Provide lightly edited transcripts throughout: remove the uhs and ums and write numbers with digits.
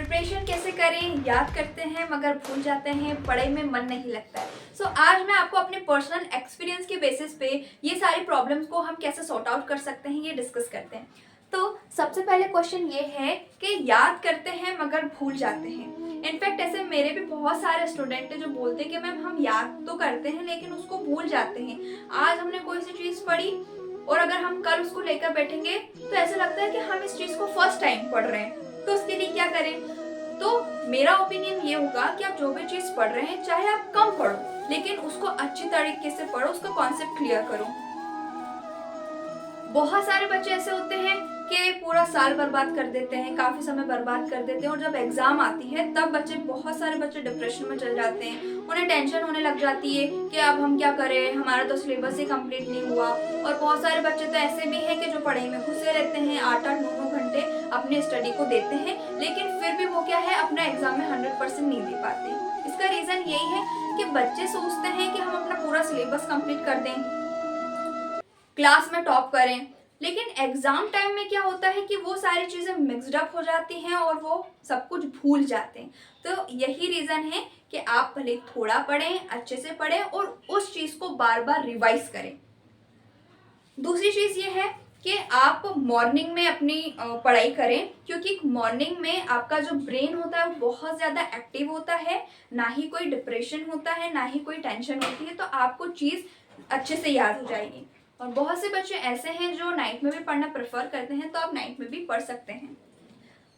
Preparation कैसे करें, याद करते हैं मगर भूल जाते हैं, पढ़ाई में मन नहीं लगता है। आज मैं आपको अपने पर्सनल एक्सपीरियंस के बेसिस पे ये सारी प्रॉब्लम्स को हम कैसे सॉर्ट आउट कर सकते हैं ये डिस्कस करते हैं। तो सबसे पहले क्वेश्चन ये है कि याद करते हैं मगर भूल जाते हैं। इनफैक्ट ऐसे मेरे भी बहुत सारे स्टूडेंट हैं जो बोलते हैं कि मैम हम याद तो करते हैं लेकिन उसको भूल जाते हैं। आज हमने कोई सी चीज़ पढ़ी और अगर हम कल उसको लेकर बैठेंगे तो ऐसा लगता है कि हम इस चीज़ को फर्स्ट टाइम पढ़ रहे हैं। तो उसके लिए क्या करें? तो मेरा ओपिनियन ये होगा कि आप जो भी चीज़ पढ़ रहे हैं चाहे आप कम पढ़ो लेकिन उसको अच्छी तरीके से पढ़ो, उसका कॉन्सेप्ट क्लियर करो। बहुत सारे बच्चे ऐसे होते हैं कि पूरा साल बर्बाद कर देते हैं, काफ़ी समय बर्बाद कर देते हैं और जब एग्ज़ाम आती है तब बहुत सारे बच्चे डिप्रेशन में चल जाते हैं। उन्हें टेंशन होने लग जाती है कि अब हम क्या करें, हमारा तो सिलेबस ही कंप्लीट नहीं हुआ। और बहुत सारे बच्चे तो ऐसे भी हैं कि जो पढ़ाई में घुसे रहते हैं, 8-8, 9-9 घंटे अपने स्टडी को देते हैं लेकिन फिर भी वो क्या है, अपना एग्ज़ाम में 100% नहीं दे पाते। इसका रीज़न यही है कि बच्चे सोचते हैं कि हम अपना पूरा सिलेबस कंप्लीट कर दें, क्लास में टॉप करें, लेकिन एग्जाम टाइम में क्या होता है कि वो सारी चीज़ें मिक्सड अप हो जाती हैं और वो सब कुछ भूल जाते हैं। तो यही रीज़न है कि आप भले थोड़ा पढ़ें, अच्छे से पढ़ें और उस चीज़ को बार बार रिवाइज करें। दूसरी चीज़ ये है कि आप मॉर्निंग में अपनी पढ़ाई करें, क्योंकि मॉर्निंग में आपका जो ब्रेन होता है वो बहुत ज़्यादा एक्टिव होता है, ना ही कोई डिप्रेशन होता है, ना ही कोई टेंशन होती है, तो आपको चीज़ अच्छे से याद हो जाएगी। और बहुत से बच्चे ऐसे हैं जो नाइट में भी पढ़ना प्रेफर करते हैं, तो आप नाइट में भी पढ़ सकते हैं।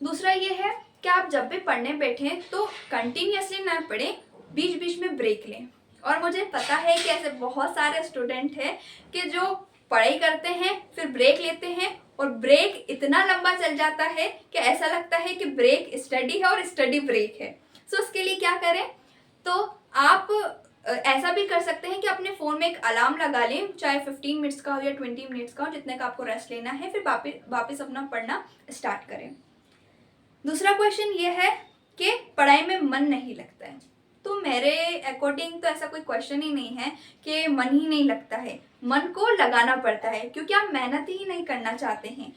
दूसरा ये है कि आप जब भी पढ़ने बैठें तो कंटिन्यूसली ना पढ़ें, बीच बीच में ब्रेक लें। और मुझे पता है कि ऐसे बहुत सारे स्टूडेंट हैं कि जो पढ़ाई करते हैं फिर ब्रेक लेते हैं और ब्रेक इतना लंबा चल जाता है कि ऐसा लगता है कि ब्रेक स्टडी है और स्टडी ब्रेक है। उसके लिए क्या करें? तो आप ऐसा भी कर सकते हैं कि अपने फ़ोन में एक अलार्म लगा लें, चाहे 15 मिनट्स का हो या 20 मिनट्स का हो, जितने का आपको रेस्ट लेना है, फिर वापस अपना पढ़ना स्टार्ट करें। दूसरा क्वेश्चन ये है कि पढ़ाई में मन नहीं लगता है। तो मेरे अकॉर्डिंग तो ऐसा कोई क्वेश्चन ही नहीं है कि मन ही नहीं लगता है। मन को लगाना पड़ता है क्योंकि आप मेहनत ही नहीं करना चाहते हैं,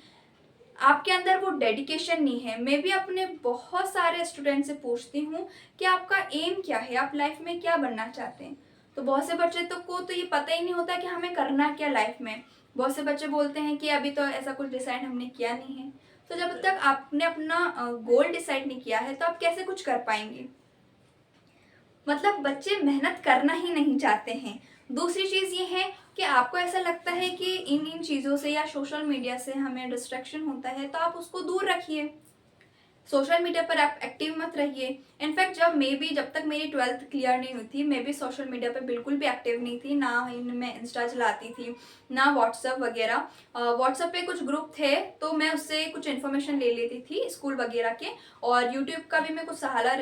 आपके अंदर वो डेडिकेशन नहीं है। मैं भी अपने बहुत सारे स्टूडेंट से पूछती हूँ कि आपका एम क्या है, आप लाइफ में क्या बनना चाहते हैं। तो बहुत से बच्चे को तो ये पता ही नहीं होता कि हमें करना क्या लाइफ में। बहुत से बच्चे बोलते हैं कि अभी तो ऐसा कुछ डिसाइड हमने किया नहीं है। तो जब तक आपने अपना गोल डिसाइड नहीं किया है तो आप कैसे कुछ कर पाएंगे? मतलब बच्चे मेहनत करना ही नहीं चाहते हैं। दूसरी चीज़ ये है कि आपको ऐसा लगता है कि इन चीज़ों से या सोशल मीडिया से हमें डिस्ट्रैक्शन होता है, तो आप उसको दूर रखिए। सोशल मीडिया पर आप एक्टिव मत रहिए। इनफैक्ट जब तक मेरी 12th क्लियर नहीं हुई थी, मैं भी सोशल मीडिया पर बिल्कुल भी एक्टिव नहीं थी, ना ही मैं इंस्टा चलाती थी, ना व्हाट्सअप वगैरह। व्हाट्सअप पे कुछ ग्रुप थे तो मैं उससे कुछ इन्फॉर्मेशन ले लेती थी स्कूल वगैरह के, और यूट्यूब का भी मैं कुछ सहारा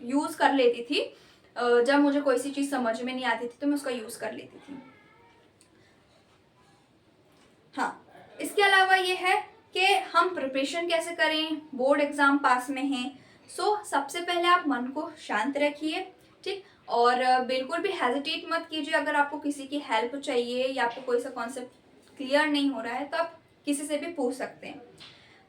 यूज़ कर लेती थी। जब मुझे कोई सी चीज़ समझ में नहीं आती थी तो मैं उसका यूज़ कर लेती थी। हाँ, इसके अलावा ये है कि हम प्रिपरेशन कैसे करें, बोर्ड एग्ज़ाम पास में हैं। सबसे पहले आप मन को शांत रखिए, ठीक? और बिल्कुल भी हेजिटेट मत कीजिए। अगर आपको किसी की हेल्प चाहिए या आपको कोई सा कॉन्सेप्ट क्लियर नहीं हो रहा है तो आप किसी से भी पूछ सकते हैं।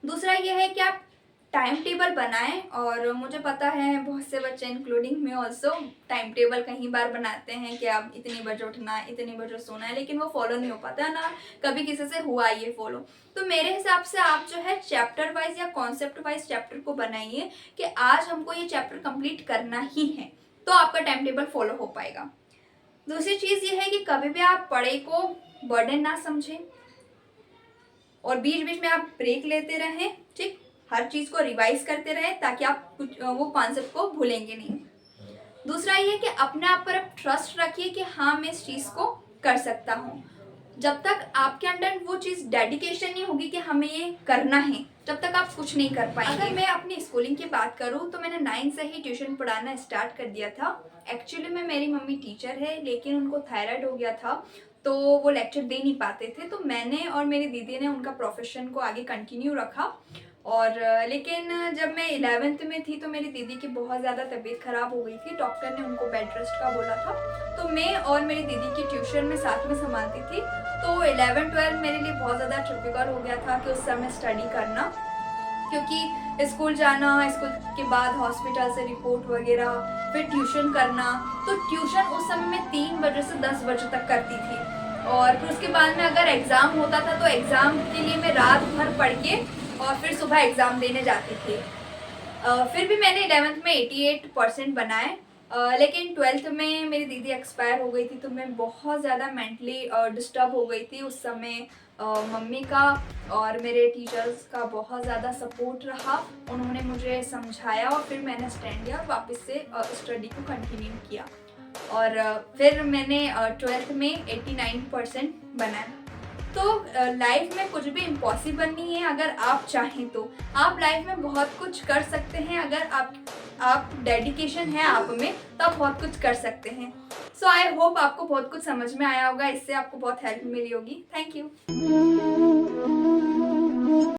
दूसरा ये है कि आप टाइम टेबल बनाएं, और मुझे पता है बहुत से बच्चे इंक्लूडिंग मैं ऑल्सो टाइम टेबल कहीं बार बनाते हैं कि आप इतनी बजे उठना है, इतनी बजे सोना है, लेकिन वो फॉलो नहीं हो पाता है, ना कभी किसी से हुआ ये फॉलो। तो मेरे हिसाब से आप जो है चैप्टर वाइज या कॉन्सेप्ट वाइज चैप्टर को बनाइए कि आज हमको ये चैप्टर कंप्लीट करना ही है, तो आपका टाइम टेबल फॉलो हो पाएगा। दूसरी चीज़ ये है कि कभी भी आप पढ़ाई को बर्डन ना समझें और बीच बीच में आप ब्रेक लेते रहें, ठीक? हर चीज़ को रिवाइज करते रहें ताकि आप वो कॉन्सेप्ट को भूलेंगे नहीं। दूसरा ये कि अपने आप पर आप ट्रस्ट रखिए कि हाँ मैं इस चीज़ को कर सकता हूँ। जब तक आपके अंदर वो चीज़ डेडिकेशन नहीं होगी कि हमें ये करना है, जब तक आप कुछ नहीं कर पाएंगे। अगर मैं अपनी स्कूलिंग की बात करूँ तो मैंने 9 से ही ट्यूशन पढ़ाना स्टार्ट कर दिया था। एक्चुअली में मेरी मम्मी टीचर है लेकिन उनको थायराइड हो गया था तो वो लेक्चर दे नहीं पाते थे, तो मैंने और मेरी दीदी ने उनका प्रोफेशन को आगे कंटिन्यू रखा। और लेकिन जब मैं 11th में थी तो मेरी दीदी की बहुत ज़्यादा तबीयत ख़राब हो गई थी, डॉक्टर ने उनको बेड रेस्ट का बोला था, तो मैं और मेरी दीदी की ट्यूशन में साथ में संभालती थी। तो 11-12 मेरे लिए बहुत ज़्यादा टिपिकल हो गया था कि उस समय स्टडी करना, क्योंकि स्कूल जाना, स्कूल के बाद हॉस्पिटल से रिपोर्ट वगैरह, फिर ट्यूशन करना। तो ट्यूशन उस समय मैं 3 बजे से 10 बजे तक करती थी, और फिर उसके बाद में अगर एग्ज़ाम होता था तो एग्ज़ाम के लिए मैं रात भर पढ़ के और फिर सुबह एग्ज़ाम देने जाती थी। फिर भी मैंने 11th में 88% बनाए। लेकिन 12th में मेरी दीदी एक्सपायर हो गई थी, तो मैं बहुत ज़्यादा मेंटली डिस्टर्ब हो गई थी उस समय। मम्मी का और मेरे टीचर्स का बहुत ज़्यादा सपोर्ट रहा, उन्होंने मुझे समझाया और फिर मैंने स्टैंड लिया और वापस से स्टडी को कंटिन्यू किया। और फिर मैंने 12th में 89% बनाया। तो लाइफ में कुछ भी इम्पॉसिबल नहीं है, अगर आप चाहें तो आप लाइफ में बहुत कुछ कर सकते हैं। अगर आप डेडिकेशन है आप में, तो आप बहुत कुछ कर सकते हैं। सो आई होप आपको बहुत कुछ समझ में आया होगा, इससे आपको बहुत हेल्प मिली होगी। Thank you.